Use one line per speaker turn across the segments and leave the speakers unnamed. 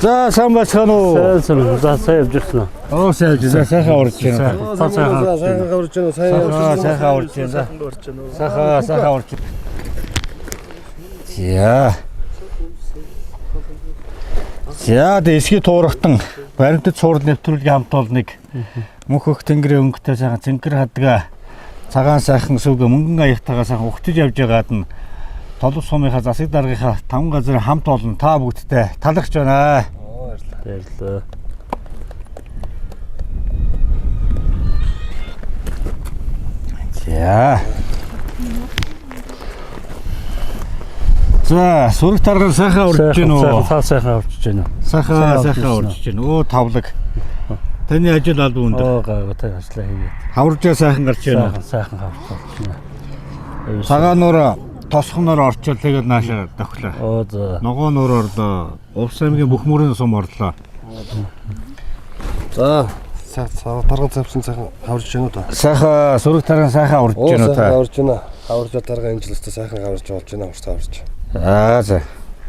За сайн байцгаана уу?
Сайн явж байна.
Оо сайн явж байна. Сайхан урж байна.
Сайхан
урж байна. Сайхан урж байна. Сайхан урж байна. За дэсги туурахтан баримтат цуврал нэвтрүүлгийн хамт олныг мөнх өх тэнгэрийн өнгөтэй сайхан цэнгэр хадгаа цагаан сайхан сүгэ мөнгөн аягтайгаа сайхан ухтаж явж байгаад нь Толов сумынхаа засаг даргынхаа 5 газрын хамт олон та бүгдтэй талагч байна.
Баярлалаа.
За сүрэг тарган сайхан урж гин үү?
Сайхан урж гин үү?
Сайхан урж гин. Оо тавлаг. Таны ажил аль үүнд?
Оо гайвтай ажиллаа хийгээд.
Хавржаа сайхан гарч байна.
Сайхан хаврж байна.
Цагаан нуур тосхоноор орчол тэгээд наашаа тохлоо.
Оо за.
Ногоон нуур орлоо. Увс аймгийн бүх мөрийн сум орлоо.
За тарган завсан сайхан хаврж байна уу та?
Сайхан сүрэг тарган сайхан урж байна уу та?
Хаврж байна. Хаврж тарган энэ жилдээ сайхан хаврж болж байна. Урт хаврж.
За.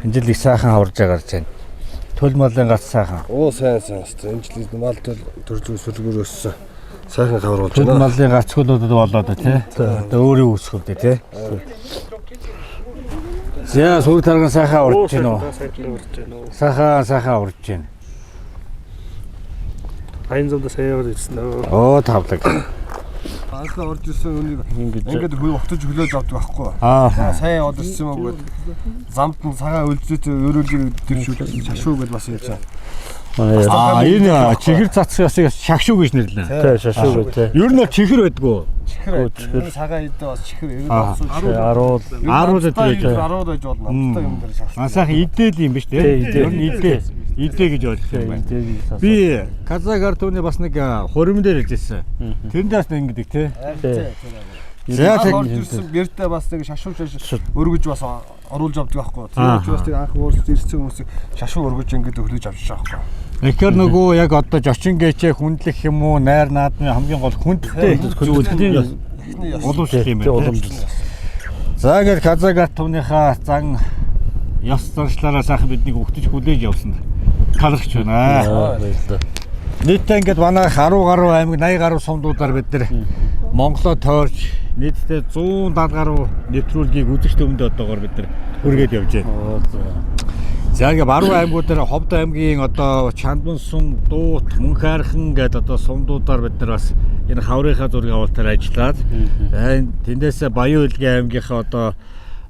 Энэ жил их сайхан хаврж гарч байна. Төл малын гац сайхан.
Оо сайн. Энэ жил мал төрлөг сүлгүүр өссөн. Сайхан хавар болж
байна. Төл
байна.
малын гацгуулуудад болоод тий. Одоо өөрөө үүсгэвдээ тий. За сүрэг тарган сайхан урж байна уу? Сайхан урж байна.
Айн зам да сайн явж ирсэн үү?
Оо тавлаг.
Анхаа орж ирсэн үнийг ингээд ухтаж хөлөөж авдаг байхгүй. Сайн одорсон юм уу гэд замд нь цагаан үлдээтэй өрөөлийг дэршүүлсэн шашуу гэд бас юм чаа.
Энэ чихэр цацгаас шагшуу гэж нэрлээ.
Тий, шашуу гэдэг.
Ер нь чихэр байдгүй.
Чихэр цагаан идэ бас чихэр ирээд болсон.
10 байж
болно. Амттай юм дээр шашуу.
Сайхан идэл юм биш үү? Ер нь идэ гэж ойлгох юм байна. Би Казагар түүний бас нэг хуримн дээр хэлжсэн. Тэрэн дээрс нэг ингэдэг тий.
За ирсэн гэртээ бас нэг шашуу өргөж бас оруулж авдаг байхгүй. Тэр учраас тэг анх өөрсдөө ирсэн хүмүүсийг шашуу өргөж ингэж өглөж авчих байхгүй.
Тэгэхээр нөгөө яг одоо зочин гэчээ хүндлэх юм уу, найр наадмын хамгийн гол хүндтэй зүйлүүд уламжлал юм байна. За ингээд Казагар түүнийхаа зан ёс заншлаараа сайхан биднийг өгтөж хүлээж явсан. Талархч байна. Нийтдээ ингээд манай 10 гаруй аймаг 80 гаруй сумдуудаар бид нар Монголоо тойрч нийтдээ 170 гаруй нэвтрүүлгийг үзэгч төвөндөө одоогоор бид нар хүргээд явж байна. За ингээд баруун аймагуудаар Ховд аймгийн одоо Чандман сум, Дуут, Мөнх хайрхан гэдэг одоо сумдуудаар бид нар бас энэ хаврынхаа зургийн авалтаар ажиллаад тэндээсээ Баян Улгийн аймгийнхаа одоо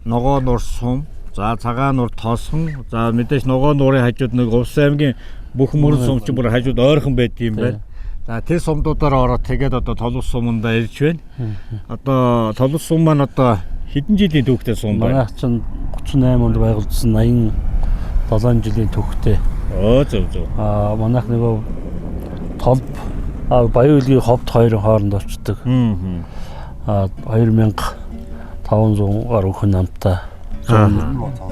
Ногоон нуур сум, за Цагаан нуур Тосхон, за мэдээж Ногоон нуурын хажууд нэг Увс аймгийн бүх мөрөн сум ч бүр хажууд ойрхон байд юм байна. За тэр сумдуудаар ороод тэгээд одоо Толов суманда ирж байна. Одоо Толов сум маань одоо хэдэн жилийн түүхтэй сум байна?
Манайх чинь 38 онд байгуулсан 87 жилийн түүхтэй.
Оо зөв.
Манайх нөгөө Толб Баян Улгийн Ховд хоёрын хооронд орчдөг. 2500 гаруй хүн намтай.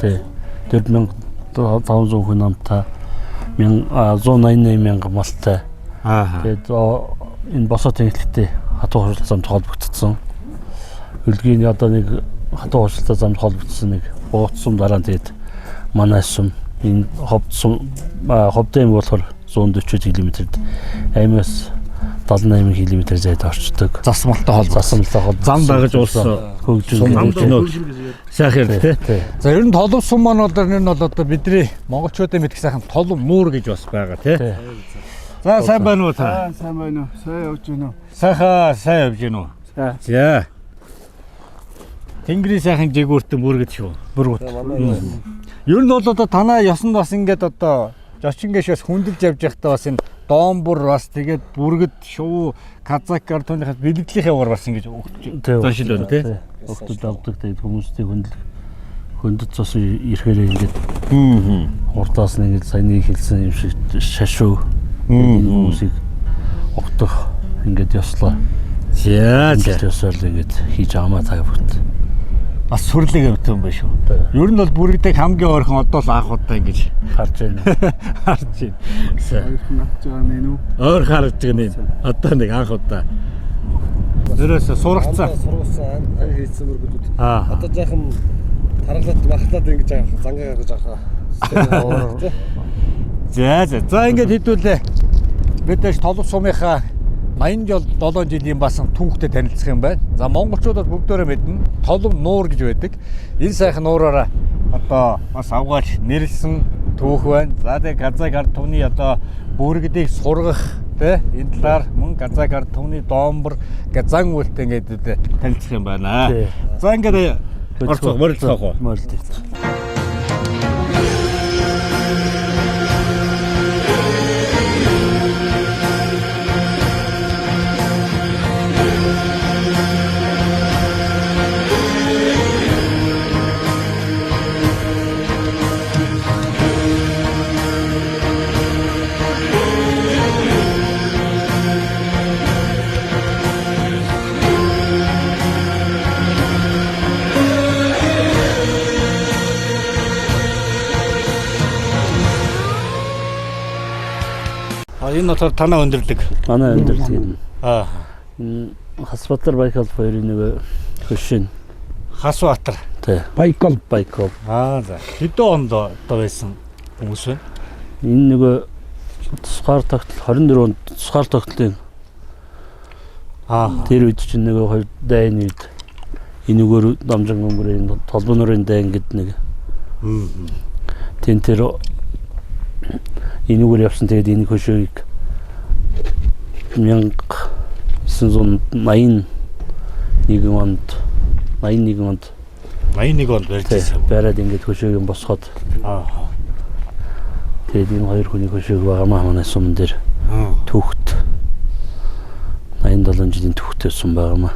Тий. 4500 хүн намтай. 188 мянган малтай. Тэгээд энэ босоо тэнхлэгтэй хатуу хурцлалт замд холбогдсон. Үлгийн одоо нэг хатуу хурцлалт замд холбогдсон нэг бууцсан дараа нь тэгээд манай сум энэ Ховд аймаг болохоор 140 км-д аймаас 78 км зайд орчдөг.
Засмалтай хол зам дагаж улсан хөгжин сайхан тий. За ер нь Толов сум маань бол энэ нь бол одоо бидний монголчуудын мэдих сайхан Толов муур гэж бас байгаа тий. За сайн байна уу та?
Сайн байна уу? Сайн явж байна уу?
Сайн явж байна уу? За. Тэнгэрийн сайхан жигүүртэн бүргэд шүү. Бүргэд. Ер нь бол одоо танаа ёсонд бас ингээд одоо зочин гэшээс хүндэлж явж байхдаа бас энэ доомбор бас тэгээд бүргэд шуу Казагар түүнийхээ бэлгэдлийн яваар бас ингэж зоншил байна тий.
Өгтөд авдаг тэгээд хүмүүсийн хөндөд цус ирэхээр ингээд хурдаас нь ингээд саяны хэлсэн юм шиг шашуу хүмүүсийг огтох ингээд ёслоо.
За
ёсоор ингээд хийж амаа таа бүгд.
Бас сүрлэг өвтөн юм байна шүү. Ер нь бол бүргэдэг хамгийн ойрхон одоо л анх удаа ингэж
харж байна.
Харж байна.
Ойрхон авч байгаа мэн үү?
Ойр харж байгаа нэ. Одоо нэг анх удаа. Нэрээс сургацсан.
Ань хийсэн бүргүүд. Одоо жаахан таргалаад махлаад ингэж зангаа гаргаж авах.
За ингээд хэдүүлээ. Бид толов сумынхаа 87 жилийн басан түүхтэй танилцах юм байна. За монголчуудад бүгдээрээ мэднэ. Толов нуур гэж байдаг. Энэ сайхан нуураараа одоо бас авгаалж нэрлсэн түүх байна. За тэгээ Казак ард түмний одоо бүргэдийг сургах тэ энэ талаар мөн Казак ард түмний доомбор газан үлт ингээд танилцах юм байна. За ингээд морилцоох уу?
Морилцоох.
Энэ нотор танаа өндөрлөг.
Манай өндөрлөг. Хасбатар Байкал хоёрын нэг хөшин.
Хасбатар.
Тий.
Байкал.
За.
Хэдэн онд одоо байсан хүмүүс вэ?
Энэ нэг тусгаар тогтол 24 онд тусгаар тогтлын тэр үед чинь нэг хоёр дайны үед энэгээр дамжин өнгөрийн толбон нурын дайн гэдэг нэг. Тэн тэр энэгээр явсан тэгээд энэ хөшөөгийг 1981 онд барьжсэн. Бараад ингэж хөшөөгийн босгоод. Тэгээд энэ хоёр хүний хөшөөг байгаамаа манай сум дээр түүхт 87 жилийн түүхтэй сум байгаамаа.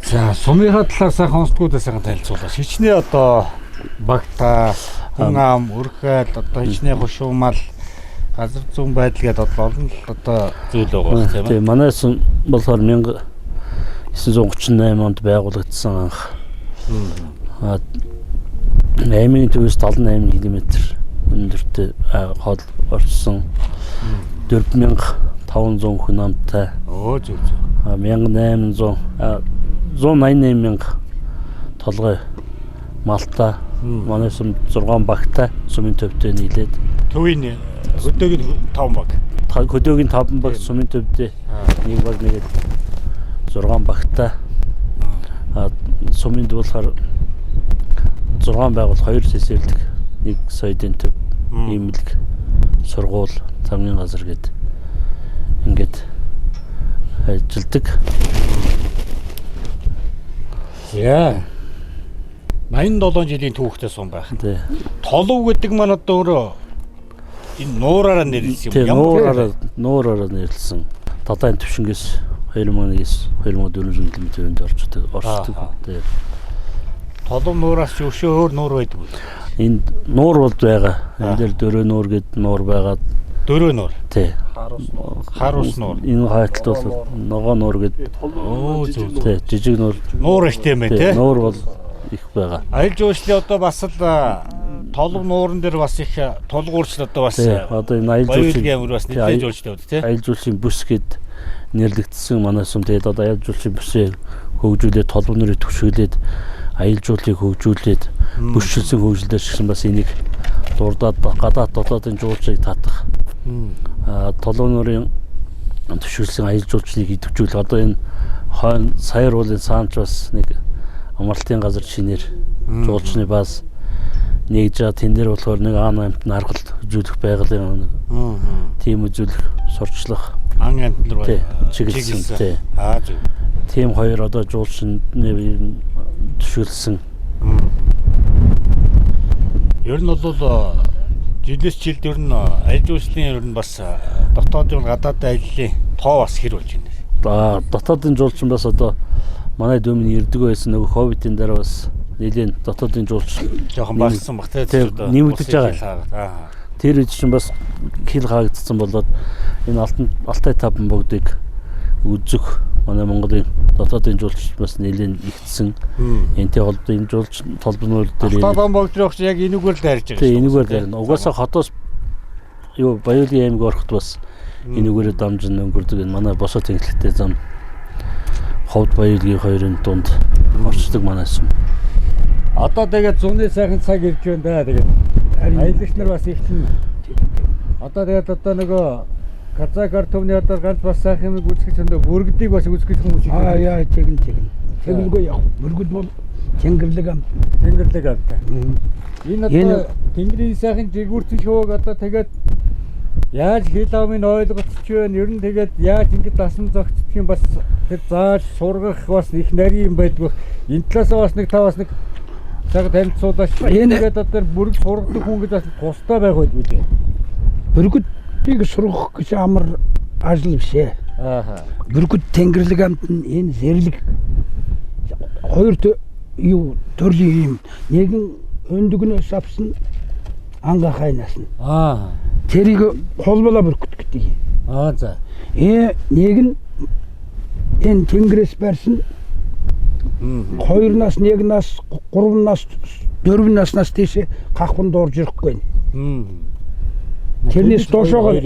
За сумынхаа талаар сайхан онцгуудаа сайхан танилцуулаа. Шичнээ одоо багтаа хүн ам өрхөд одоо хичнээн хушуумал газар зүүн байдал гэдэг олон одоо зүйл байгаа тийм ээ.
Тийм манай сум болохоор 1938 онд байгуулагдсан анх. Аймгийн төвөөс 78 км өндөртэй хол орсон. 4500 хүн амтай.
Зөв.
1800 188,000 толгой малта. Манай сум 6 багтай сумын төвтэй нийлээд.
Төвийн хөдөөгийн 5 баг.
Хөдөөгийн 5 баг сумын төвтэй нэг баг нэгээд 6 багтай. Сумын дуулахаар 6 байгуул 2 сэсэлдэг. Нэг соёлын төв, имлэг, сургууль, замын газар гээд ингээд ажилдаг.
87 жилийн түүхтэй сум байх.
Тий.
Толов гэдэг маань одоо өөрөө энэ нуураараа нэрлсэн юм.
Нуураараа нэрлсэн. Татайн төвшингээс 2009 2400 км-д орчдөг. Тий.
Толов нуураас ч өшөө өөр нуур байдаг үү?
Энд нуур бол байгаа. Энд дээр дөрөө нуур гэдэг нуур байгаа.
Дөрөө нуур.
Тий.
Харус нуур.
Энэ хайталт бол ногоо нуур гэдэг.
Зөв.
Тий, жижиг нуур.
Нуур ихтэй юм тий.
Нуур бол их байгаа.
Аялал жуулчлалын одоо бас л толов нууран дээр бас их тулгуурч одоо бас
одоо энэ аялал жуулчлалын
бас нэлээд жуулчтай байна тий.
Аялал жуулчлалын бүс гэд нэрлэгдсэн манай сум. Тэгээд одоо аялал жуулчлалын бүсээ хөгжүүлээд толгой нөрөө төвшүүлээд аялал жуулчлалыг хөгжүүлээд бүсчилсэн хөгжлөөр шигсэн бас энийг дурдаад гадаад дотоодын жуулчлалыг татах. Толгой нөрийн төвшүүлсэн аялал жуулчлалыг идэвхжүүлэх. Одоо энэ хойно саяар уулын цаанч бас нэг амралтын газар шинээр жуулчны бааз нэгж байгаа. Тэн дээр болохоор нэг ан амт наргал үзүүлэх байгалийн нэг тийм үзүүлэх сурчлах
ан амт нар
чиглэсэн тий.
Зөв.
Тийм хоёр одоо жуулчны төшөөлсөн.
Ер нь бол жилээс жилд ер нь аялал жуулчлалын ер нь бас дотоодын гадаадын аяллаа тоо бас хэр болж байна.
Дотоодын жуулчин бас одоо манай дөмний ирдэг байсан нөгөө ковидын дараа бас нэлийн дотоодын жуулч
жоохон барсан баг тий.
Нэмэгдэж байгаа. Тэр үед чинь бас хил хаагдсан болоод энэ алтай таван богдыг үзэх манай Монголын дотоодын жуулч бас нэлийн игдсэн. Энтэй холбоо энэ жуулч толбоноор дээр
таван богд рууч яг энэгээр л дайрж байгаа.
Тий, энэгээр дайрна. Угаасаа хотоос Баялгийн аймаг ороход бас энэгээр дамжин өнгөрдөг. Манай босоо тэнхлэгтэй зам Ховд Баялгийн хоёрын дунд орчдөг манай сум.
Одоо тэгээд зуны сайхан цаг ирж байна да. Тэгээд аялагч нар бас их Одоо тэгээд одоо нөгөө Казак ард түмний одоо ганц бас сайхан юм үзэх зөндөө бүргэдийг бас үзэх хүмүүс их.
Яа тэгнэ. Тэгэлгүй яг бүргэд бол Тэнгэрлэг ам.
Тэнгэрлэг амтай. Энэ одоо Тэнгэрийн сайхан жигүүртэн шууг одоо тэгээд яаж хэл амын ойлголцч вэ? Ер нь тэгээд яаж ингэж дасан зогцчих юм бас тэр зааж сургах бас их нарийн юм байдгүй. Энэ талаасаа бас нэг та бас нэг цаг танилцуулаач. Тэгээд одоо бүрэг сургадаг хүн гэж бас тустай байх байлгүй дээ.
Бүргэдийг сургах гэж амар ажил биш ээ. Бүргэд Тэнгэрлэг амт энэ зэрлэг хоёр төрлийн юм. Нэгэн өндөгнөөс авсан ангахайнаас нь. Тэрийг холболоо бүргэд гэдэг.
За.
Нэг нь энэ Тэнгэрээс барьсан. Хоёрнаас, нэгнээс, гуравнаас, дөрвнээс тийш хахван дуурж ирэхгүй. Тэрнээс доошоо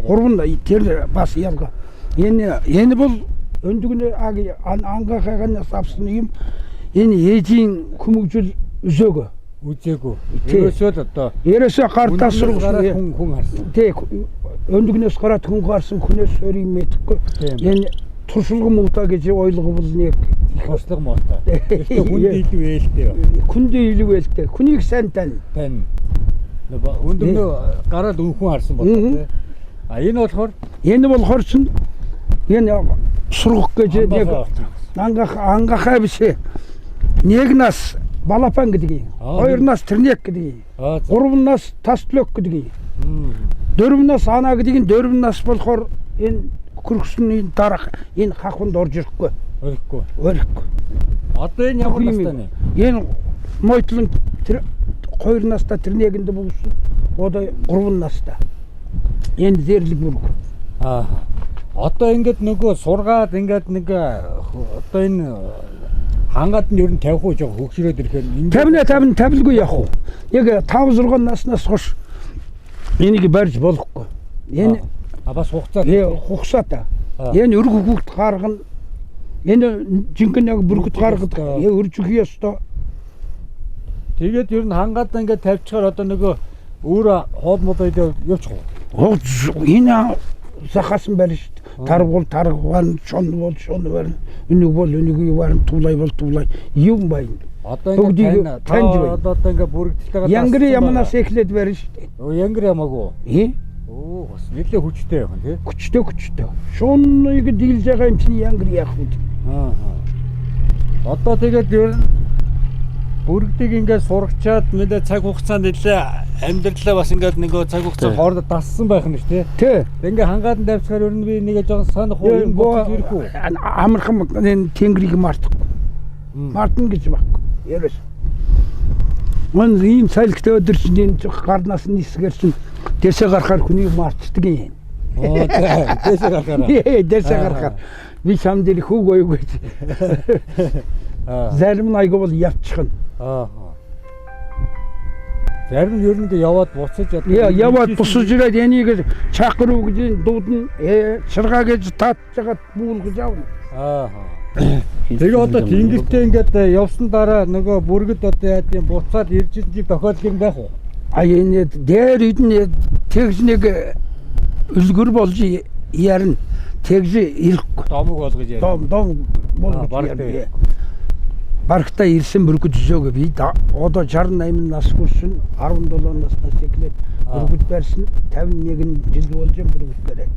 гурван тэр бас ялга. Энэ бол өндөгнөө ангахайнаас авсан юм. Энэ ээжийн хүмүүжил үзээгөө. Ерөөсөө л одоо ерөөсөө гартаас сургасан
хүн харсан.
Тэг өндөгнөөс гараад хүн харсан хүнээс өөр юм мэдэхгүй. Энэ туршилган муутай гэж ойлговол нэг
туршлага муутай. Гэхдээ хүнд илүү ээлтэй.
Хүнд илүү ээлтэй. Хүнийг сайн тань.
Өндөгнөө гараад хүн харсан болоо. Энэ болохоор чинь энэ сургах гэж нэг ангахай биш. Нэгнээс балапан гэдэг. Хоёрнаас тэрнек гэдэг. Гуравнаас таслок гэдэг. Дөрвнөөс ана гэдэг. Дөрвнөөс болохоор энэ хөргөсний дарах энэ хахванд орж ирэхгүй. Өрөхгүй. Одоо энэ ямар настай вэ?
Энэ мойтлон тэр хоёрнаас та тэрнегэнд бүгсэн. Одоо гуравнаас та. Энэ зэрлэг бүрг.
Одоо ингээд нөгөө сургаад ингээд нэг одоо энэ хангаад нь ер нь 50% жоо хөгшрөөд ирэхээр
50-50-50гүй явах уу. Яг 5-6 наснаас хойш энийг барьж болохгүй. Энэ
бас хугацаа.
Хугацаатай. Энэ өрг хөвгт гаргана. Энэ жинхэнэ яг бүргэд гаргад өрж өгөх ёстой.
Тэгээд ер нь хангаад ингээд тавьчихаар одоо нөгөө өөр хоол модоо явчих уу?
Энэ захасан байр шүү дээ. Таргуул таргуул, шон барна. Үнийг бол үнийг барна, тулай бол тулай. Юм байна.
Одоо ингээд таньж байна. Одоо ингээд бүрэгдэлтэйгээ
янгэр яманаас эхлээд барина шүү дээ.
Янгэр ямаагүй. Бас нэлээ хүчтэй явах нь тий.
Хүчтэй. Шуныг дийлж байгаа юм чинь янгэр яах вэ?
Одоо тэгээд ер нь бүрэгдийг ингээд сургачаад мэдээ цаг хугацаанд нэлээ амьдралаа бас ингээд нөгөө цаг хугацаа хоорондоо дассан байх нь шүү
тий.
Ингээ хангаадан давчгаар ер нь би нэг жоохон санах уу юм бодож ирэхгүй.
Амархан энэ Тэнгэрийг мартахгүй. Мартна гэж байхгүй. Ярээс. Мөн ийм цайлгтай өдөр чинь гарнаас нь нисгээр чинь дэсэ гарахаар хүнийг мартдаг юм. Дэсэ гарахаар. Дэсэ гарахаар. Би сам дээр хүүг оёг гэж. Зарим нь айгүй бол явчихна. Зарим нь ер нь яваад буцаж яваад бусаж ирээд энийг чакр уу гэж дуудна. Ширгаа гэж таатжгаад бүүл гэж авна.
Тэгээ одоо Тэнгэртэй ингээд явсан дараа нөгөө бүргэд одоо яа гэм буцаад ирж ижиг тохиолдол юм байх уу?
Энэ дээр идэн тэгж нэг өлгөр болж ярина. Тэгж ирэхгүй.
Домог болгож ярина.
Дом болгож ярина. Барагтаа ирсэн бүргэд зөөгөө би одоо 68 нас хүрсэн 17 наснаас эхлээд бүргэд барьсан 51 жил болж бүргэд бариад.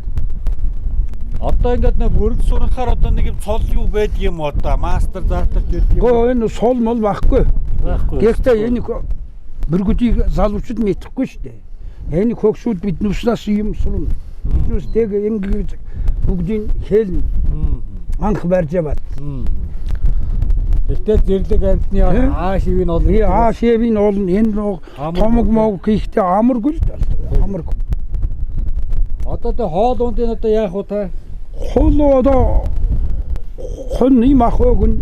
Одоо ингээд нэг бүрэг сурахаар одоо нэг юм цол юу байдаг юм одоо мастер заатарч байдаг юм.
Гоо энэ сул мол байхгүй. Гэхдээ энэ бүргэдийг залуучууд мэдэхгүй шүү дээ. Энэ хөгшүүд биднүүснээс юм сурна. Биднүүс тэг ингэж бүгдийн хэлнэ. Анх барьж яваад.
Тэгтээ зэрлэг амтны аашивын олон.
Аашивын олон энэ томог мог хийхдээ амаргүй л дээ. Амаргүй.
Одоо тэ хоол ундын одоо яах вэ та?
Хоол одоо хонны махогн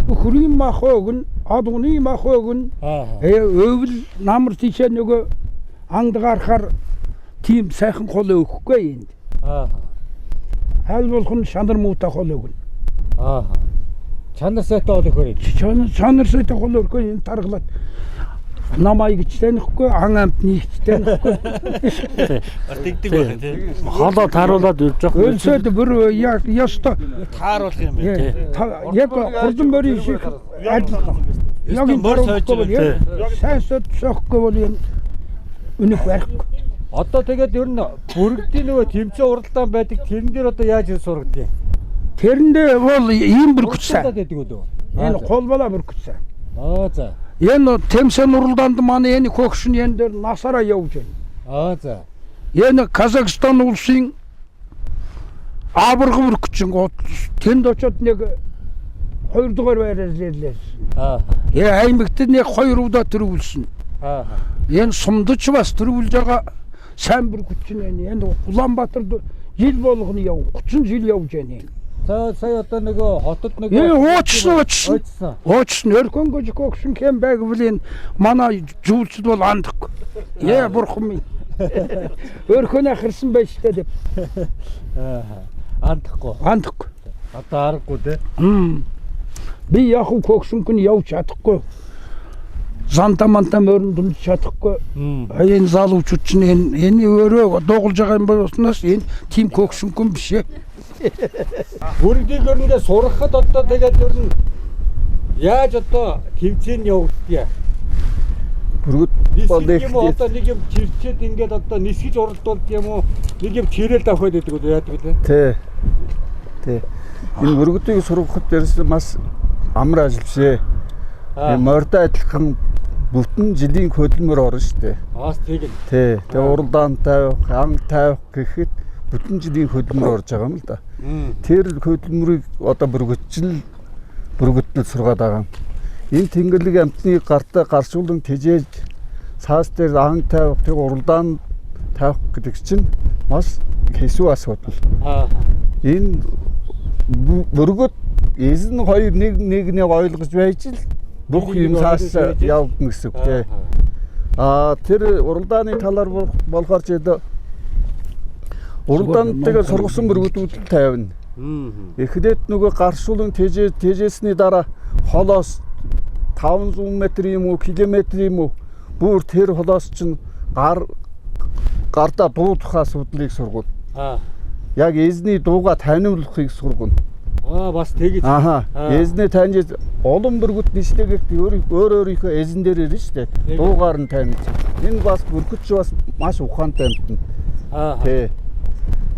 хөрийн махогн адууны махогн өвөл намар тийшээ нөгөө ангд гарахаар тийм сайхан хол өгөхгүй энд. Хайл болох нь шанар муутай хол өгнө.
Чанар сайтай хол өгөхөөр.
Чанар сайтай хол өгөхгүй энэ таргалаад намайг гэж танихгүй, ан амтныг гэж танихгүй.
Тэгдэг байх тийм. Хоолоо тааруулаад явж байгаа.
Өлсөд бүр яг ёстой
тааруулах юм байна тийм.
яг хурдан морин шиг ажиллах. Яг энэ морь сойж сайн сойхгүй бол энэ үнэх барихгүй.
Одоо тэгээд ер нь бүрэгдийн нөгөө тэмцээн уралдаан байдаг тэрэн дээр одоо яаж сургадیں۔
Тэрэндээ бол ийм бүргэж сайн.
гэдэг үү?
Энэ холболоо бүргэж сайн.
За.
Энэ тэмцээн уралдаанд манай энэ хөгшин энэ дээр насаараа явж байна.
За.
Энэ Казахстан улсын аварга бүргчин тэнд очоод нэг 2 дугаар байраар ирлээ. Аймагт нэг 2 удаа төрүүлсэн. Энэ сумдч бас төрүүлж байгаа сайн бүргчин байна. Энэ Улаанбаатарт жил болгоно яв 30 жил явж байна.
Сая одоо нөгөө хотод нөгөө
Уучлсан өрхөнгөж гогшин хэм байг бүлийн манай зүйлсд бол андахгүй. Бурхан минь. Өрхөнө харсан байж таа. Андахгүй.
Одоо аргагүй те.
Би яг гогшинкүн явж чадахгүй. Зантаманта мөрөнд дүнж чадахгүй. Энэ залуучууд чинь энэ өөрөө дуугалж байгаа юм болсноос энэ тим гогшинкүн биш ээ.
Бүрдийг өрөндөө сурахад одоо тэгээд ер нь яаж одоо тэмцээн явагддгийг бүргэд бол их одоо нэг юм чирчээд ингээд одоо нисгэж уралдуулд юм уу нэг юм чирээл авах гэдэг үү яадаг вэ?
Тий. Энэ бүргэдийг сургахад дээрс маш амар ажил бишээ. Морьтой адилхан бүтэн жилийн хөдөлмөр орно шүү дээ.
Тийм.
Тий. Тэгээ уралдаан тавих, ан тавих гэхэд бүтэн жилийн хөдөлмөр орж байгаа юм л да. Тэр хөдөлмөрийг одоо бүргэднэл сургаад байгаа. Энэ тэнгэрлэг амтны гартаа гаршуулан тэжээж цаас дээр ан тавих, тэг уралдаан тавих гэдэг чинь маш хэсүү асуудал. Энэ бүргэд эзэн хоёр нэг ойлгож байж л бүх юм цааш явна гэсэн үг тий. Тэр уралдааны талаар болохоор ч уралдаантайгаа сургасан бүргүүдүүд тавина. Эхлээд нөгөө гаршуулан тэжээсний дараа холоос 500 м юм уу, км юм уу бүр тэр холоос чинь гардаа дуудах асуудлыг сургуул. Яг эзний дууга таниулахыг сургуул.
Бас тэгэж.
Эзнээ таньж олон бүргүүд нийслэгэд өөрийнхөө эзэн дээр ирнэ шүү дээ. Дуугаар нь таних. Энэ бас бүргүүдч бас маш ухаантай юм. Тий.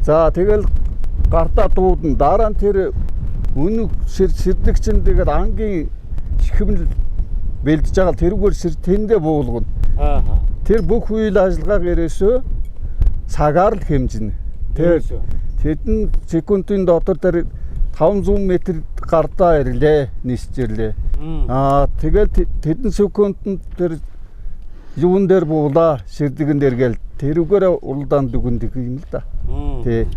За тэгэл гартаа дуудана. Дараа нь тэр үнэг сэрдэгчин тэгээд ангийн шихмэл бэлдэж байгаа тэрүүгээр тэндээ буулгана. Тэр бүх үйл ажиллагааг ерөөсөө цагаар л хэмжинэ. Тэдэн секундын дотор дээр 500 м гардаа ирлээ, нисж ирлээ. Тэгэл тэдэн секундэд тэр юун дээр буулаа, сэрдэгэн дээр гээл тэрүүгээр уралдаанд дүгнэдэг юм л да. Тий.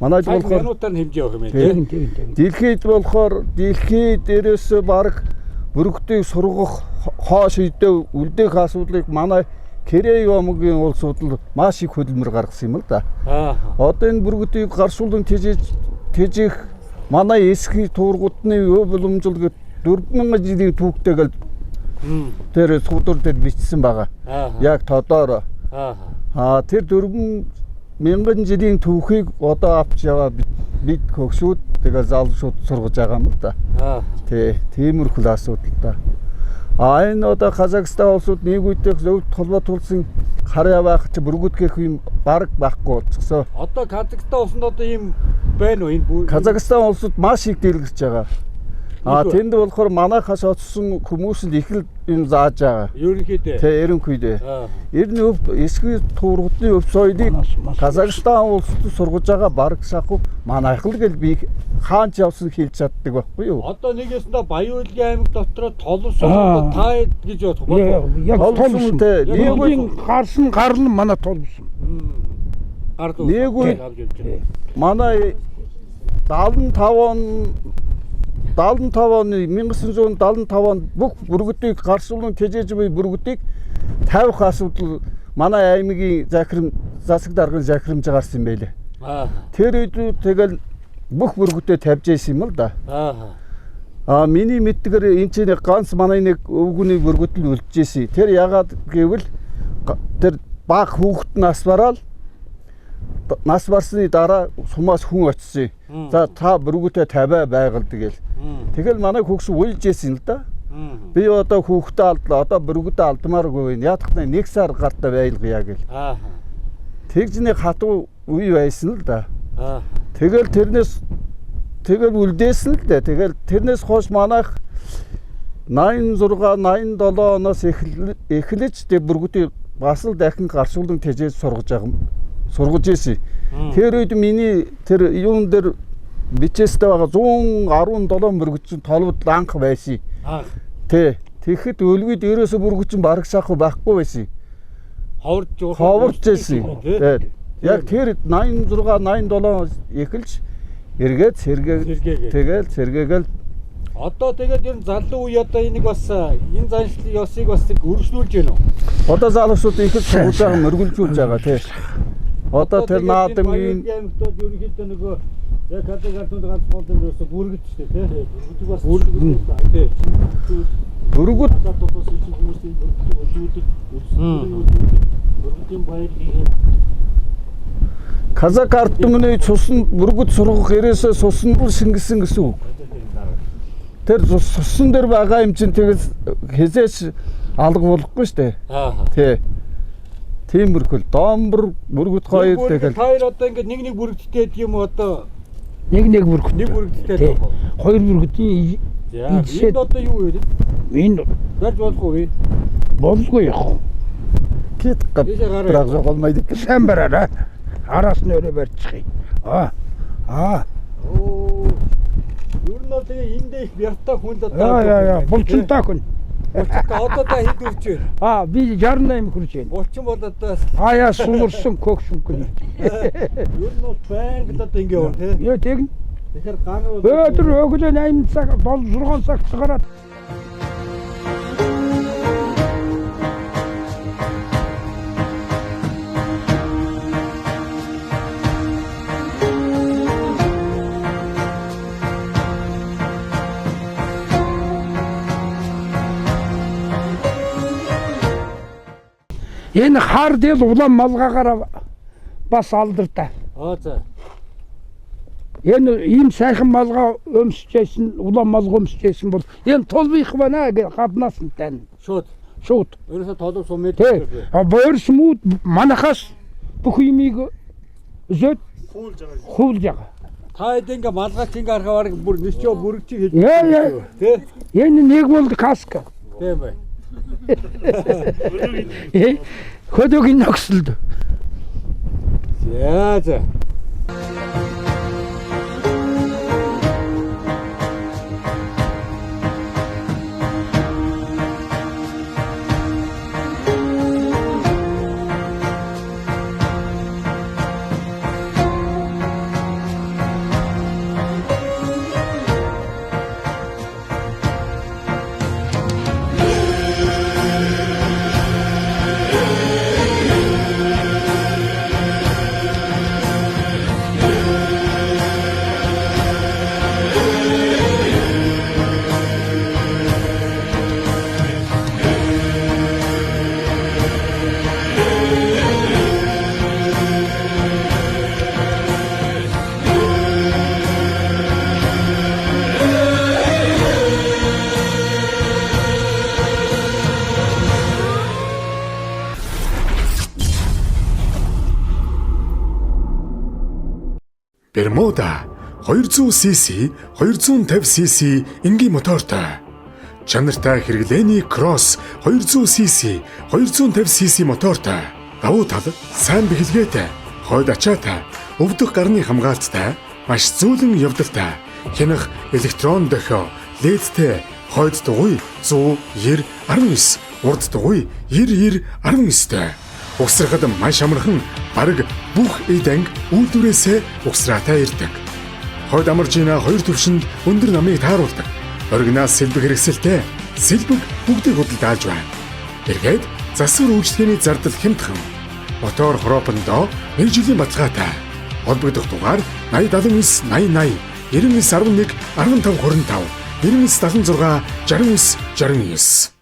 Манайд болохоор
минутаар хэмжээ авах юм тийм.
Дэлхийд болохоор дэлхий дээрээс баг бүргдийг сургах хоош үедээ үлдээх асуудлыг манай Корея Ямгийн улсууд л маш их хөдөлмөр гаргасан юм л да. Одоо энэ бүргдийг гаршуулан тэжээх манай эсхий туургуудны өв боломжлог 4000 жилийн түүхтэйгэл тэр суудар дээр бичсэн байгаа. Яг тодорой. Тэр 4000 жилийн түүхийг одоо авч яваа бид хөгшүүд тэгээ залуучууд сургаж байгаа юм л да. Тиймэрхүү асуудал та. Энэ одоо Казахстан улсууд нэг үедээ зөвхөн холбоотулсан харьяа байх чи бүргүүд гэх юм баг байхгүй болчихсон.
Одоо Казахстан улсанд одоо ийм байна уу энэ?
Казахстан улсууд маш их дэлгэрч байгаа. Тэнд болохоор манайхаас очсон хүмүүс л их л юм зааж байгаа. Ерөнхийдөө. Ер нь эсхий туургуудны өв соёлыг Казахстан улсад сургаж байгаа баг саху манайх л гэл би хаанч явсан хэлж чаддаг байхгүй юу?
Одоо нэгээсэндээ Баян-Улгийн аймаг дотроо толсон таа гэж бодох болов.
Яг толсонтэй. Нэгэн гарсан гарлан манай толсон.
Нэгэн манай 75 оны 1975 онд бүх бүргүүдийг гаршуулан тэжээж буй бүргүүдийг тавих асуудал манай аймгийн засаг даргын захирамж гарсан юм байлээ. Тэр үед тэгэл бүх бүргүүдэд тавьж ийсэн юм л да. Миний мэддгээр энэ ч нэг ганц манай нэг өвгүний бүргөтөл үлдчихсэн. Тэр ягаад гэвэл тэр баг хүүхэд нас бараал нас барсны дараа сумаас хүн очив. За та бүргөтэ 50 байгалд гээл. Тэгэл манай хүүхс уйлж ийсэн л да. Би одоо хүүхдээ алдлаа. Одоо бүргөтэ алдмааргүй байна. Яадах нь 1 сар гартаа байлгая гээл. Тэгж нэг хатуу үе байсан л да. Тэгэл тэрнээс тэгэл үлдээсэн л дээ. Тэгэл тэрнээс хойш манайх 86 87 оноос эхлэж тэг бүргөтийг бас л дахин гаршуулан тэжээж сургаж ийсэн. Тэр үед миний тэр юун дээр бичээстэй байгаа 117 бүргөчин толгод анх байсан. Тэгэхэд өлгөд ерөөсө бүргөчин бараг шахах байхгүй байсан. Ховорж ийсэн. Яг тэр 86 87 эхэлж эргээд сэргээгээл
одоо тэгээд энэ залуу үе одоо энийг бас энэ заншлын ёсыг бас өргөжлүүлж гэнэ үү?
Одоо залуусууд их сургууль байгаа мөргөлжүүлж байгаа тий. Одоо тэр наадмын
ерөнхийдөө нөгөө яг хадгалтууд ганц болдог ерөөсө бүргэд ч тий. Бүргэд бас тий.
Бүргэд
одоо чинь хүмүүсийн бүргэд бүргэдийн баяр хийх
Казак ард түмний цусан бүргэд сургах ерөөсөө сусан бүр шингэсэн гэсэн үг. Тэр сусан дээр байгаа юм чинь тэгээс хизээч алга болохгүй шүү дээ. Тий. Тийм бүрхэл доомбор бүргэд хоёр тэгэл.
Хоёр одоо ингээд нэг бүргэдтэй гэдэг юм уу одоо?
Нэг бүргэдтэй.
Нэг бүргэдтэй.
Хоёр бүргэдийн
энэ одоо юу вэ?
Энэ
барьж болохгүй.
Болгүй яах вэ?
Кит гад голмайд
сайн бараарай. Араас нь өрөө барьчих.
Юу нөө тэгээ эндээ их бяртаа хүн л
одоо. Булчинтай хүн.
Одоо та хэд хүрч байна?
Би 68 хүрч байна.
30 бол одоо
Яа суулсан кокшүнгүй.
Юу нөө баян л одоо ингэ яваа тий.
Яа тэгнь.
Тэгэхээр ганаа
өдөр өглөө 8 цаг 6 цаг цагаараа энэ хар del улаан малгаагаараа бас алдартай.
За.
Энэ ийм сайхан малгай өмсчээсэн, улаан малгай өмсчээсэн бол энэ толбих байна гэж гаднаас нь тань. Шууд.
Ерөөсө толб сум мэдээ.
Боор смууд манахаас бүх юмыг зөд хуулж байгаа.
Та эдэнгээ малгайч ингээ харахаар бүр нисчөө бүргчиг хийж.
Тий. Энэ нэг бол каска.
Тийм бай.
Хөдөгийн нөхсөлд.
За.
Бермуда 200cc, 250cc энгийн мотортой. Чанартай хэрэглээний кросс 200cc, 250cc мотортой. Давуу тал сайн бэхэлгээтэй, хойд ачаатай, өвдөх гарны хамгаалттай, маш зөөлөн явдалтай. Хянах электрон дохио, ледтэй, хойд дугуй 190-19, урд дугуй 90-19-тэй. Угсрахад маш амархан бараг бүх эд анги үйлдвэрээсээ угсраатай ирдэг. Хойд амаржина хоёр төвшөнд өндөр намыг тааруулдаг. Оригинал сэлбэг хэрэгсэлтэй сэлбэг бүгдийг худалдаалж байна. Эргээд засвар үйлчлэгээний зардал хямдхан. Мотор хороопондоо 1 жилийн баталгаатай. Холбогдох дугаар 8079 8080 9911 1525 9976 69 69.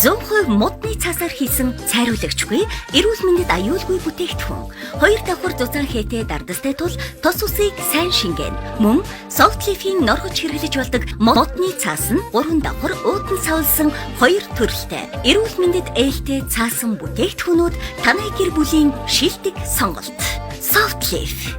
Зөвхөн модны цаасаар хийсэн цайруулагчгүй, эрүүл мэндэд аюулгүй бүтээгдэхүүн. 2 давхар зузаан хээтэй дардастай тул тос усыг сайн шингээн. Мөн Soft Leaf-ийн норгож хэрэглэж болдог модны цаас нь 3 давхар өөдөн савлсан 2 төрөлтэй. Эрүүл мэндэд ээлтэй цаасан бүтээгдэхүүнүүд танай гэр бүлийн шилдэг сонголт. Soft Leaf.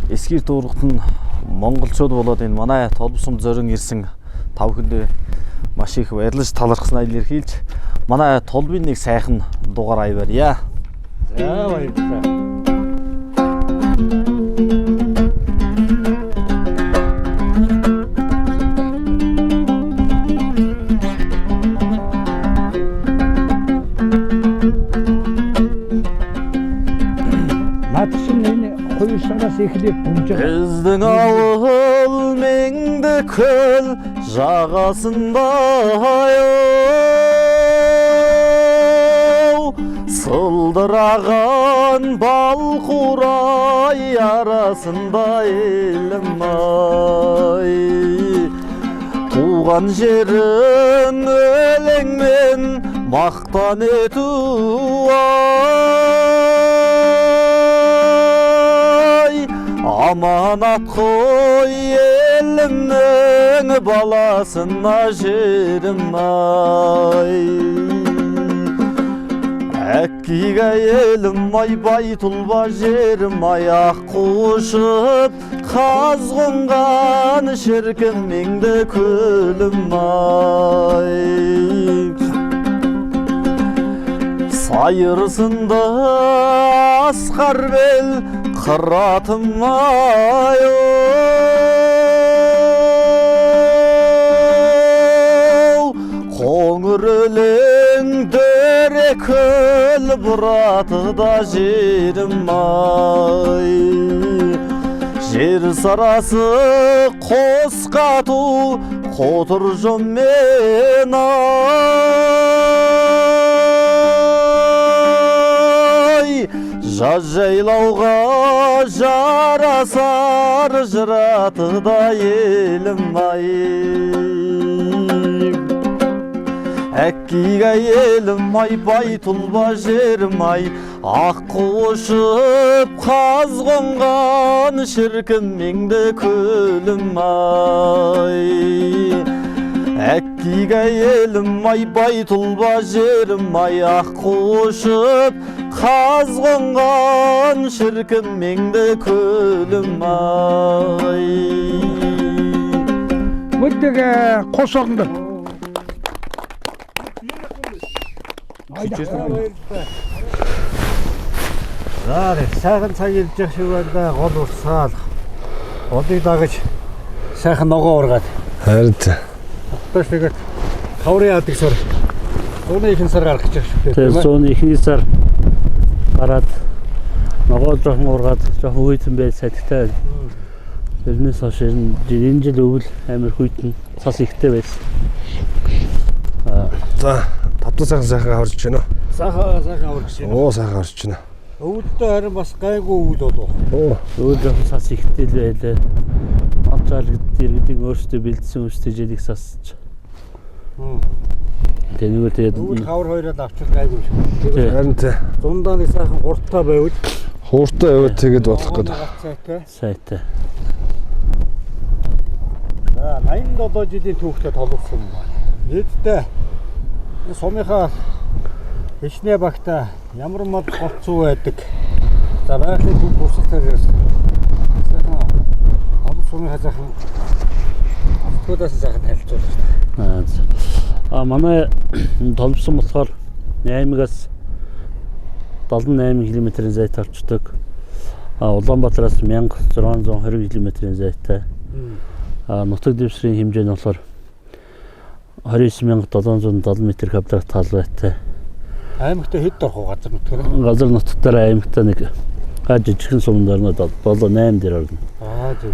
Эсгэр дуургат нь монголчууд болоод энэ манай толбсом зорин ирсэн тав хүндээ маш их баярлаж талархснаа илэрхийлж манай толбын нэг сайхан дугаар авъя.
За баярлалаа.
Біздің ауыл меңді көл жағасында сылдыраған бал қурай арасында елім ай туған жерін өлеңмен мақтан ету аманат қой елімнің баласына жерім ай әккиге елім ай байтұлба жерім ай аққу ұшып қазғынған шіркін меңді көлім ай сайырсынды асқар бел қыратым ай қоңыр өлең дөрекөл бұратыда жерім ай жер сарасы қос қату қотыр жоммен ай жаз жайлауға жарасар жыратыда елім ай әккиге елім ай байтұлба жерім ай аққу ұшып қазғынған шіркін меңді көлім ай әккиге елім ай байтұлба жерім ай аққу ұшып қазғынған шіркін меңді көлім ай
өттеге қосағыңды
За сайхан цаг ирж явах шиг байна. Гол урсаал. Голыг дагаж сайхан ногоо ургаад.
Харин
одоо тэгээд хаврын яадаг сар. Зууны ихэнх сар гарах гэж байна шүү дээ.
Тэгээд зууны ихэнх сар гараад ногоо жоохон ургаад жоохон хүйтэн байж садтай. Тэрнээс хойш энэ жил өвөл амар хүйтэн цас ихтэй байсан.
за тавтан сайхан аварч байна.
Сайхан аварч байна.
Оо сайхан аварч байна.
Өвөлдөө харин бас гайгүй өвөл болов.
Өвөл жоохон цас ихтэй л байлаа. Алчаал гэдэг өөртөө бэлдсэн үстэй жилиг сасч. Тэгээд
өвөл хавар хоёроо авчих гайгүй шүү.
Харин
Зундаа нэг сайхан гуртаа байвал
хууртаа яваад тэгээд болох гэдэг.
Сайтай.
За 87 жилийн түүхтэй толгосон байна. Нийтдээ сумынхаа Ишнэ багта ямар мод голцоо байдаг. За байгалийн төв бүрсэлтээр сайхан сумын хазаахан автодоос сайхан танилцуулж.
Манай толбсон болохоор 8-аас 78 км-ийн зайд орчдөг. Улаанбаатараас 1620 км-ийн зайтай. Нутаг дэвсрийн хэмжээ нь болохоор 29770 м квадрат тал байтай.
Аймагтаа хэд дорх уу газар нутгаар?
Газар нутгаар аймагтаа нэг жижигхэн сумдарнууд болоо 8 дээр орно.
Зөв.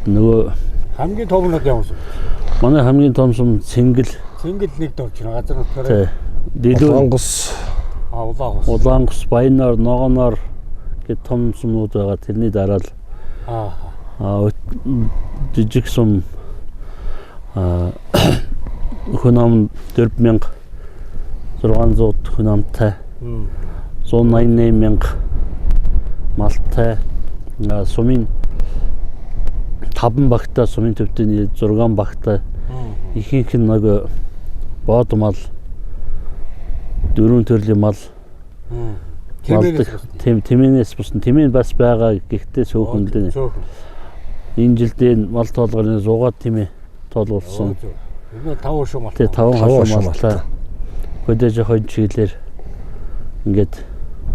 Нөгөө
хамгийн том нь ямар сум?
Манай хамгийн том сум Цэнгэл.
Цэнгэл нэг дорж байна газар нутгаар.
Улаангус.
Улаангус, Баянаар, Ногооноор гэт том сумнууд байгаа. Тэрний дараа л жижиг сум хүн ам 4600 хүн амтай. 188,000 малтай. Сумын 5 багтай, сумын төвдний 6 багтай. Ихэнх нь нэг бод мал, 4 төрлийн мал. Тэмээнээс бусна. Тэмээн бас байгаа гэхдээ сөөхөндөө. Энэ жилдээ мал тоолгоны 100 тэмээ тоолгуулсан.
Энэ 5 шум мал.
5 малтай. Хөдөөж хойд чиглэлээр ингээд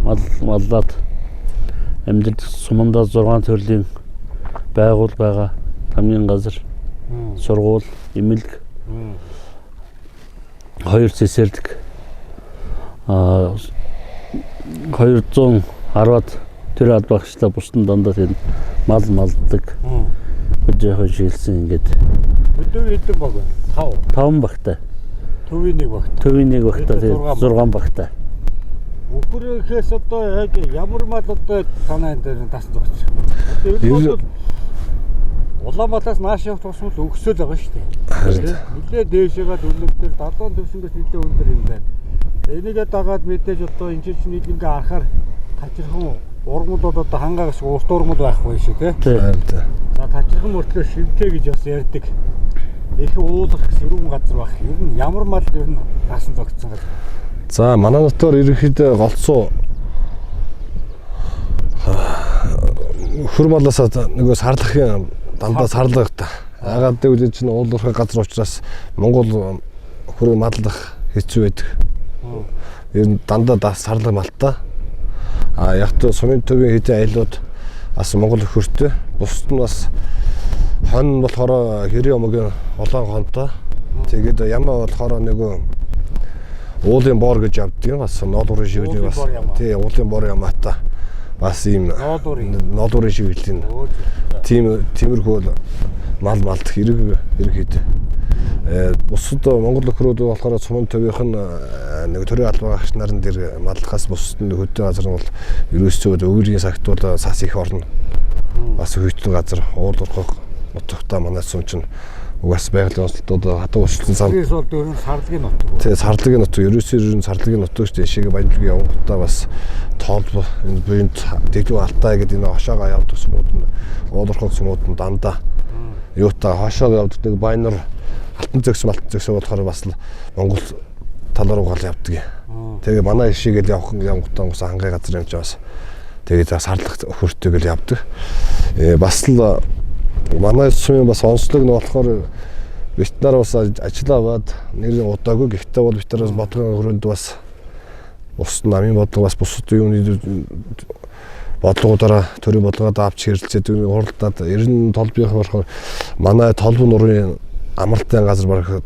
маллаад амьд сумандаа 6 төрлийн байгуул байгаа. Хамгийн газар сургууль, эмнэлэг 2 цэсэрлэг 210-аад төр албагчлаа бусдын дандаа тэр мал малддаг. Хөдөө шилсэн ингээд.
Хөдөө хэдэн баг вэ?
5 багтай.
Төвийн нэг багтай.
Төвийн нэг багтай 6 багтай.
Өхрөөхөөс одоо яг ямар мал одоо санаа энэ дээр тас зогсож байна. Улаанбаатараас нааш явах тусмал өгсөөл байгаа шүү дээ. Нилээ дээшээгээ дөлөвдөр 70 төвшнгөөс нилээ өндөр юм байна. Энийгээ дагаад мэдээж одоо энэ чинь нийлэнгээ харахаар тачирхан ургамлууд одоо хангаагаас урт ургамл байхгүй шүү тий. За тачирхан мөртлөө шивчээ гэж бас ярьдаг. Их уулах сэрүүн газар байх. Ер нь ямар мал ер нь таасан зогцсон газар.
За манай дотор ерөнхийдөө голцоо хөр малаас нөгөө сарлахын дандаа сарлах та. Ягаад гэвэл энэ чинь уулуурхай газар учраас Монгол хөрөг мадлах хэцүү байдаг. Ер нь дандаа сарлах малтай. Яг то сумын төвийн хэдэн айлууд бас Монгол хөртэй. Бусд нь бас хон болохоор хэрийн омгийн улаан хонтой. Тэгээд ямаа болохоор нөгөө уулын бор гэж явдаг юм бас ноолуурын шивэлийн бас тий уулын бор ямаатай бас ийм ноолуурын шивэлийн тиймэрхүү мал малдах хэрэг хэд бусад Монгол өхрөөд болохоор сумын төвийнх нь нэг төрийн албан агч нарын дээр маллахаас бусад нь хөдөө газар нь бол ерөөсөө өвөрийн цагт бол цас их орно бас хөйтэн газар уулуурхай нутагтаа манай сум чинь угаас байгалийн онцлогтод хатуу өсөлтсөн зам.
Тэрээс бол дөр нь сарлагын нутаг.
Тэгээ сарлагын нутаг ерөөсөө сарлагын нутаг шүү дээ. Шигээ Баянжгийн явгуудаа бас тоолбол энэ буйнд дэглүү алтай гэдэг энэ хошоогоо явдаг сумууд нь уулуурхай сумууд нь дандаа юутаа хошоогоо явдаг нэг Баянар алтан зөкс болохоор бас Монгол тал руу гал явдаг. Тэгээ манай шигээл явгуудаа бас хангай газар юм чи бас тэгээ сарлах хөртөөгөл явдаг. Бас л манай сумын бас онцлог нь болохоор Вьетнамаар бас ажиллаад нэр удаагүй гэхдээ бол Вьетнараас бодлогын хөрөнд бас бус намын бодлого бас бусад юуны бодлогоудаараа төрийн бодлогоод авч хэрэлцээд хуралдаад 90 толбын болохоор манай толбын нуурын амралтын газар баг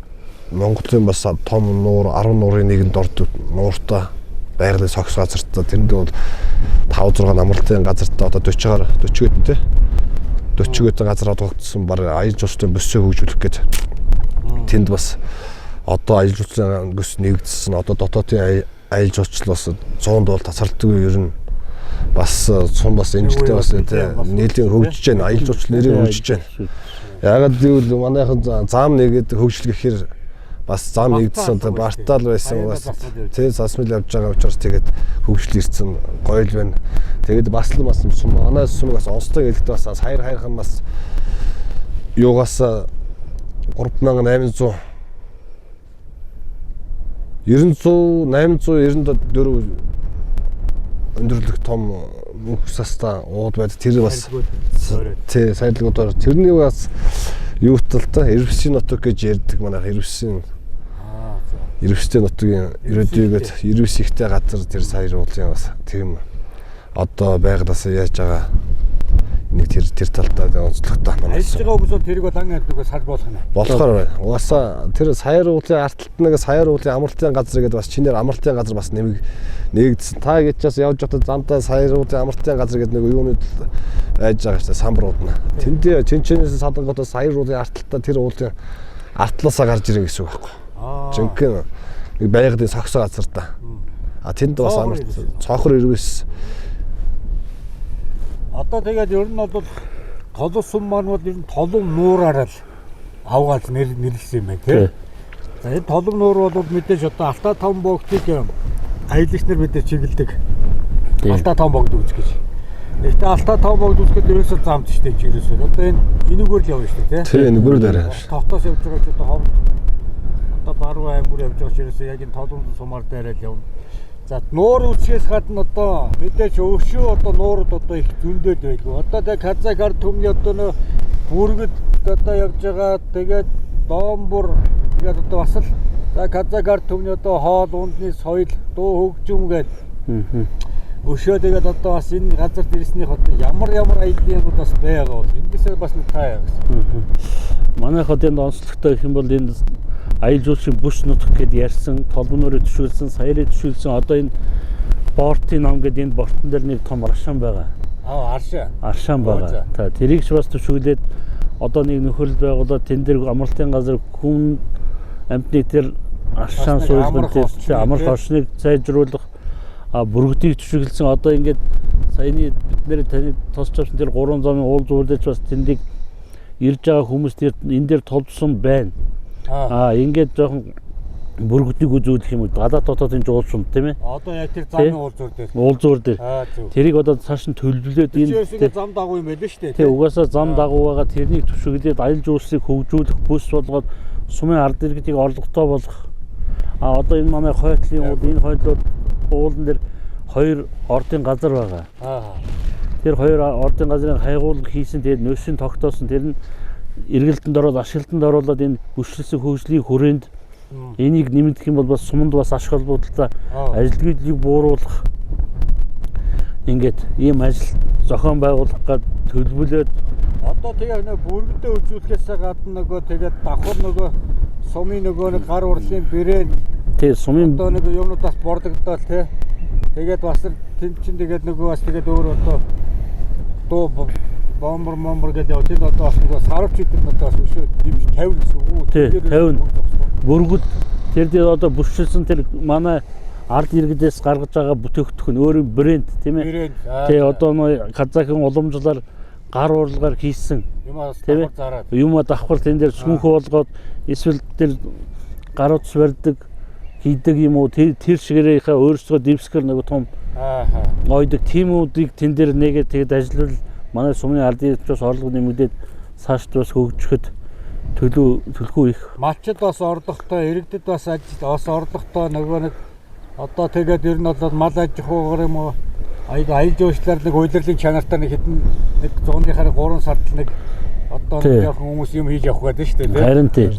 Монголын бас том нуур 10 нуурын нэгэнд ордог нууртаа байгалийн согс газартаа тэрэнд бол 5-6 амралтын газартаа одоо 40 гэдэнтэй 40 гэдэг газар одогдсон баг аял жуулчлалын бөсөө хөгжүүлэх гэж тэнд бас одоо аял жуулчлалын gös нэгдсэн одоо дотоодын аял жуулчлал бас 100-д бол тасралтгүй ер нь бас сум бас энэ жилдээ бас нийлэн хөгжиж байна аял жуулчлал нэрийг хөгжиж байна. Ягаад гэвэл манайхан зам нэгэд хөгжил гэхээр бас зам нэгдсэн бартаал байсан бас тий засмал явж байгаа учраас тэгээд хөгжил ирсэн гоё л байна. Тэгээд бас л бас манай сумаас онцтой хэлэхдээ бас хайр хайрхан бас юугаас 3800 894 өндөрлөх том мөнх састаа ууд байд тэр бас тий сайдлагуудаар тэрний бас юуталтай Ирвсийн нутаг гэж ярьдаг манай Ирвсийн нутгийн ирээдүйгээд Ирвс ихтэй газар тэр сая уулын бас тийм одоо байгалаас яаж байгаа нэг тэр талдаа онцлогтой манай.
Ажиллаж байгаа хүмүүс тэрийг бол ан амтныг салж болох юм.
Болохоор байна. Угаасаа тэр саяар уулын арталт нэг саяар уулын амралтын газар гэдэг бас чинээр амралтын газар бас нэгдсэн. Та гэж бас явж байхдаа замдаа саяар уулын амралтын газар гэдэг нэг юунууд айж байгаа шүү дээ самбарууд нь. Тэндээ чинчэнээс садангуудаа саяар уулын арталтаа тэр уулын артлаасаа гарч ирэн гэсэн үг байхгүй. Жинхэнэ нэг байгалийн согсоо газар та. Тэнд бас амарт цоохор ирвэс.
Одоо тэгээд ер нь бол толон сум маань бол ер нь толон нуураар л авгаад нэрлсэн юм байна тий. За энэ толон нуур бол мэдээж одоо Алтай таван богдыг аялагч нар мэдээж чиглэдэг. Алтай таван богд үүсгэж гэж. Гэхдээ Алтай таван богд үүсгэхэд ерөөсөө замд штэ ерөөсөө. Одоо энэ энэгээр л явна штэ тий.
Тий энэгээр дараа.
Товтоос явж байгаа ч одоо ховд одоо баруун аймаг явж байгаа ч ерөөсөө яг энэ толон сумаар дээрээ л явна. За нуур үсгээс гадна одоо мэдээж өвшөө одоо нуурууд одоо их зөндөөд байлгүй. Одоо тэг Казакар төмний одоо нөө бүргэд одоо явж байгаа. Тэгээд Доомбор тэгээд одоо бас л за Казакар төмний одоо хоол ундны соёл дуу хөгжим гэдэг. Өшөө тэгээд одоо бас энэ газар дэрэснийх одоо ямар аяллаа бас байгаа бол эндээсээ бас нэг таа гэсэн.
Манайх одоо энэ онцлогтой гэх юм бол энэ аял жуулчийн бүс нутг гэдээ ярьсан, толгонороо төшөөлсөн, саяараа төшөөлсөн одоо энэ бортын ном гэдэг энэ бортон дээр нэг том аршаан байгаа. Аршаан байгаа. Та тэрийг ч бас төшөөлээд одоо нэг нөхөрлөл байгуулаад тэн дээр амралтын газар хүн амьтны тэр аршаан суйлгын тэр амралт орчныг сайжруулах бүргэдийг төшөөлсөн одоо ингээд саяны бид нэр таны тосч авсан тэр 3 замын уул зүйрлэж бас тэндийг ирж байгаа хүмүүс энэ дээр толдсон байна. Ингээд жоохон бүргэдийг үзүүлэх юм уу гадаад дотоодын жуулсан тийм ээ.
Одоо яг тэр замын уулзуур дээр.
Уулзуур дээр. Тэрийг одоо цааш нь төлөвлөлөөд
энэ зам дагуу юм байл шүү дээ.
Тий угаасаа зам дагуу байгаа тэрнийг төшөглөөд аялал жуулчлалыг хөгжүүлэх бүс болгоод сумын ард иргэдийг орлоготой болгох. Одоо энэ манай хойтлын уул энэ хойтлууд уулан дээр 2 ордын газар байгаа. Тэр 2 ордын газрын хайгуулга хийсэн тэгээд нөөцийн тогтоосон тэр нь эргэлтэнд ороод ашиглалтанд оруулаад энэ бүшилсэн хөгжлийн хүрээнд энийг нэмэгдэх юм бол бас суманд бас аш холбогдолтой ажилтгуулыг бууруулах ингээд ийм ажил зохион байгуулах гээд төлөвлөлөөд
одоо тэгээ нэг бүргэдээ үзүүлэхээс гадна нөгөө тэгээд давхар нөгөө сумын нөгөө нэг гар урлын брэнд
тий сумын
одоо нэг юмнуудаас бордогдоод тий тэгээд бас тэнд чинь тэгээд нөгөө бас тэгээд өөр одоо дуу бомбор гэдэг яг тийм одоо бас нөгөө сарвч гэдэг одоо бас өшөө дэмж 50 гэсэн үг.
Тий 50 бүргэд тэр дээр одоо бүшилсэн тэр манай ард иргэдээс гаргаж байгаа бүтээгдэхүүн өөрийн брэнд тийм ээ. Тий одоо нөө Казакын уламжлалаар гар урлагаар хийсэн тийм ээ. Юм давхар тэн дээр сүнхөө болгоод эсвэл тэр гар утас барьдаг хийдэг юм уу тэр шигээрийнхээ өөрсдөө дэвсгэр нэг том ойдог тимүүдийг тэн дээр нэгээд тэгэд ажиллавал манай сумын ардын бас орлого нэмэгдээд цаашд бас хөгжихэд төлхөө их. Малчид бас орлоготой, иргэдэд бас орлоготой нөгөө нэг одоо тэгээд ер нь бол мал аж ахуйгаар юм уу аял жуулчлаар нэг удирдлын чанартай нэг хэдэн нэг 100-ийн 3 сард нэг одоо нэг жоохон хүмүүс юм хийж явах гэдэг шүү дээ. Харин тийм.